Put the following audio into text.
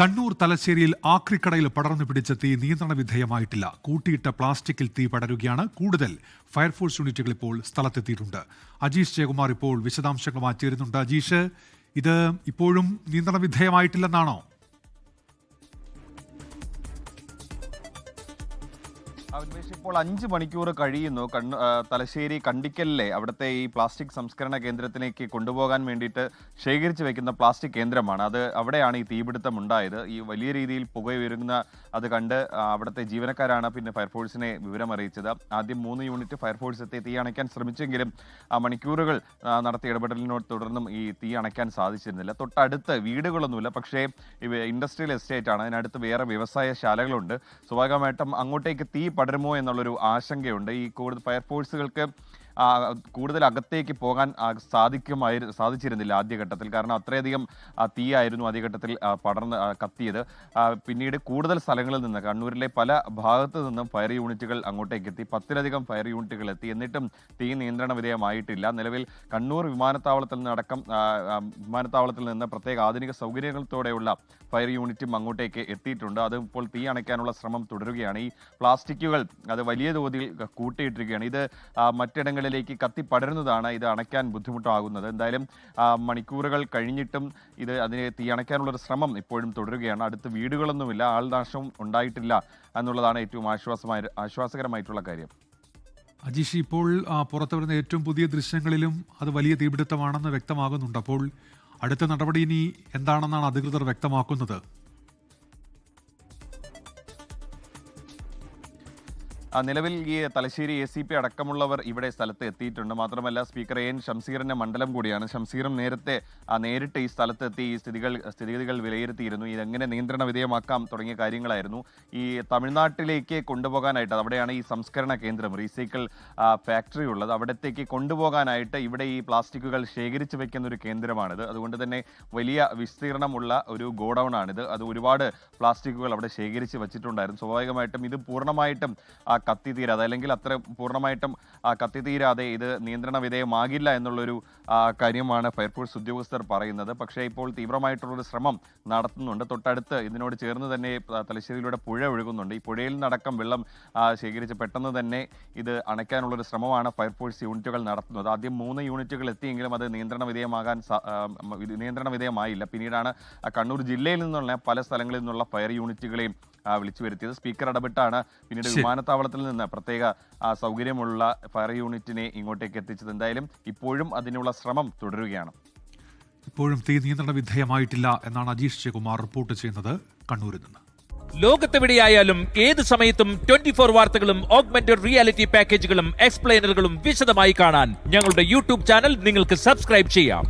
കണ്ണൂർ തലശ്ശേരിയിൽ ആക്രിക്കടയിൽ പടർന്നു പിടിച്ച തീ നിയന്ത്രണ വിധേയമായിട്ടില്ല. കൂട്ടിയിട്ട പ്ലാസ്റ്റിക്കിൽ തീ പടരുകയാണ്. കൂടുതൽ ഫയർഫോഴ്സ് യൂണിറ്റുകൾ ഇപ്പോൾ സ്ഥലത്തെത്തിയിട്ടുണ്ട്. അജീഷ് ജയകുമാർ ഇപ്പോൾ വിശദാംശങ്ങളുമായി ചേരുന്നുണ്ട്. അജീഷ്, ഇത് ഇപ്പോഴും നിയന്ത്രണ വിധേയമായിട്ടില്ലെന്നാണോ? ഇപ്പോൾ 5 മണിക്കൂർ കഴിയുന്നു. തലശ്ശേരി കണ്ടിക്കലിലെ അവിടുത്തെ ഈ പ്ലാസ്റ്റിക് സംസ്കരണ കേന്ദ്രത്തിലേക്ക് കൊണ്ടുപോകാൻ വേണ്ടിയിട്ട് ശേഖരിച്ചു വെക്കുന്ന പ്ലാസ്റ്റിക് കേന്ദ്രമാണ്. അവിടെയാണ് ഈ തീപിടുത്തം ഉണ്ടായത്. ഈ വലിയ രീതിയിൽ പുകയുയരുന്ന അത് കണ്ട് അവിടുത്തെ ജീവനക്കാരാണ് പിന്നെ ഫയർഫോഴ്സിനെ വിവരം അറിയിച്ചത്. ആദ്യം 3 യൂണിറ്റ് ഫയർഫോഴ്സ് എത്തി തീ അണയ്ക്കാൻ ശ്രമിച്ചെങ്കിലും മണിക്കൂറുകൾ നടത്തിയ ഇടപെടലിനോട് തുടർന്നും ഈ തീ അണയ്ക്കാൻ സാധിച്ചിരുന്നില്ല. തൊട്ടടുത്ത് വീടുകളൊന്നുമില്ല, പക്ഷേ ഇൻഡസ്ട്രിയൽ എസ്റ്റേറ്റ് ആണ്. അതിനടുത്ത് വേറെ വ്യവസായശാലകളുണ്ട്. സ്വാഭാവികമായിട്ടും അങ്ങോട്ടേക്ക് തീ പടരുമോ എന്നുള്ളൊരു ആശങ്കയുണ്ട്. ഈ ഫയർഫോഴ്സുകൾക്ക് കൂടുതൽ അകത്തേക്ക് പോകാൻ സാധിച്ചിരുന്നില്ല ആദ്യഘട്ടത്തിൽ. കാരണം അത്രയധികം തീയായിരുന്നു ആദ്യഘട്ടത്തിൽ പടർന്ന് കത്തിയത്. പിന്നീട് കൂടുതൽ സ്ഥലങ്ങളിൽ നിന്ന്, കണ്ണൂരിലെ പല ഭാഗത്തു നിന്നും ഫയർ യൂണിറ്റുകൾ അങ്ങോട്ടേക്ക് എത്തി. 10-ലധികം ഫയർ യൂണിറ്റുകൾ എത്തി. എന്നിട്ടും തീ നിയന്ത്രണ വിധേയമായിട്ടില്ല. നിലവിൽ കണ്ണൂർ വിമാനത്താവളത്തിൽ നിന്ന് പ്രത്യേക ആധുനിക സൗകര്യങ്ങളോടെയുള്ള ഫയർ യൂണിറ്റും അങ്ങോട്ടേക്ക് എത്തിയിട്ടുണ്ട്. അത് ഇപ്പോൾ തീ അണയ്ക്കാനുള്ള ശ്രമം തുടരുകയാണ്. ഈ പ്ലാസ്റ്റിക്കുകൾ അത് വലിയ തോതിൽ കൂട്ടിയിട്ടിരിക്കുകയാണ്. ഇത് മറ്റിടങ്ങളിൽ കത്തി പടരുന്നതാണ് ഇത് അണയ്ക്കാൻ ബുദ്ധിമുട്ടാകുന്നത്. എന്തായാലും മണിക്കൂറുകൾ കഴിഞ്ഞിട്ടും അതിനെ തീ അണയ്ക്കാനുള്ളൊരു ശ്രമം ഇപ്പോഴും തുടരുകയാണ്. അടുത്ത് വീടുകളൊന്നുമില്ല, ആൾനാശവും ഉണ്ടായിട്ടില്ല എന്നുള്ളതാണ് ഏറ്റവും ആശ്വാസകരമായിട്ടുള്ള കാര്യം. അജീഷ്, ഇപ്പോൾ പുറത്തു വരുന്ന ഏറ്റവും പുതിയ ദൃശ്യങ്ങളിലും അത് വലിയ തീപിടുത്തമാണെന്ന് വ്യക്തമാകുന്നുണ്ട്. അപ്പോൾ അടുത്ത നടപടി ഇനി എന്താണെന്നാണ് അധികൃതർ വ്യക്തമാക്കുന്നത്? നിലവിൽ ഈ തലശ്ശേരി ACP അടക്കമുള്ളവർ ഇവിടെ സ്ഥലത്ത് എത്തിയിട്ടുണ്ട്. മാത്രമല്ല സ്പീക്കർ AN ഷംസീറിന്റെ മണ്ഡലം കൂടിയാണ്. ഷംസീറും നേരിട്ട് ഈ സ്ഥലത്തെത്തി ഈ സ്ഥിതിഗതികൾ വിലയിരുത്തിയിരുന്നു. ഇതെങ്ങനെ നിയന്ത്രണ വിധേയമാക്കാം തുടങ്ങിയ കാര്യങ്ങളായിരുന്നു. ഈ തമിഴ്നാട്ടിലേക്ക് കൊണ്ടുപോകാനായിട്ട്, അവിടെയാണ് ഈ സംസ്കരണ കേന്ദ്രം, റീസൈക്കിൾ ഫാക്ടറി ഉള്ളത്. അവിടത്തേക്ക് കൊണ്ടുപോകാനായിട്ട് ഇവിടെ ഈ പ്ലാസ്റ്റിക്കുകൾ ശേഖരിച്ചു വെക്കുന്ന ഒരു കേന്ദ്രമാണിത്. അതുകൊണ്ട് തന്നെ വലിയ വിസ്തീർണമുള്ള ഒരു ഗോഡൌൺ ആണിത്. അത് ഒരുപാട് പ്ലാസ്റ്റിക്കുകൾ അവിടെ ശേഖരിച്ച് വെച്ചിട്ടുണ്ടായിരുന്നു. സ്വാഭാവികമായിട്ടും ഇത് പൂർണ്ണമായിട്ടും കത്തിത്തീരാതെ, അല്ലെങ്കിൽ അത്ര പൂർണ്ണമായിട്ടും കത്തിത്തീരാതെ ഇത് നിയന്ത്രണ വിധേയമാകില്ല എന്നുള്ളൊരു കാര്യമാണ് ഫയർഫോഴ്സ് ഉദ്യോഗസ്ഥർ പറയുന്നത്. പക്ഷേ ഇപ്പോൾ തീവ്രമായിട്ടുള്ളൊരു ശ്രമം നടത്തുന്നുണ്ട്. തൊട്ടടുത്ത് ഇതിനോട് ചേർന്ന് തന്നെ തലശ്ശേരിയിലൂടെ പുഴ ഒഴുകുന്നുണ്ട്. ഈ പുഴയിൽ നിന്നടക്കം വെള്ളം ശേഖരിച്ച് പെട്ടെന്ന് തന്നെ ഇത് അണയ്ക്കാനുള്ളൊരു ശ്രമമാണ് ഫയർഫോഴ്സ് യൂണിറ്റുകൾ നടത്തുന്നത്. ആദ്യം 3 യൂണിറ്റുകൾ എത്തിയെങ്കിലും അത് നിയന്ത്രണ വിധേയമായില്ല. പിന്നീടാണ് കണ്ണൂർ ജില്ലയിൽ നിന്നുള്ള പല സ്ഥലങ്ങളിൽ നിന്നുള്ള ഫയർ യൂണിറ്റുകളെയും വിളിച്ചു വരുത്തിയത്. സ്പീക്കർ ഇടപെട്ടാണ് പിന്നീട് വിമാനത്താവളത്തിൽ നിന്ന് പ്രത്യേക സൗകര്യമുള്ള ഫയർ യൂണിറ്റിനെ ഇങ്ങോട്ടേക്ക് എത്തിച്ചത്. എന്തായാലും ഇപ്പോഴും അതിനുള്ള ശ്രമം തുടരുകയാണ്. ഇപ്പോഴും തീ നിയന്ത്രണ വിധേയമായിട്ടില്ല എന്നാണ് അജീഷ് ജയകുമാർ റിപ്പോർട്ട് ചെയ്യുന്നത് കണ്ണൂരിൽ നിന്ന്. ലോകത്തെവിടെയായാലും ഏത് സമയത്തും 24 വാർത്തകളും ഓഗ്മെന്റഡ് റിയാലിറ്റി പാക്കേജുകളും എക്സ്പ്ലെയിനറുകളും വിശദമായി കാണാൻ ഞങ്ങളുടെ YouTube ചാനൽ നിങ്ങൾക്ക് സബ്സ്ക്രൈബ് ചെയ്യാം.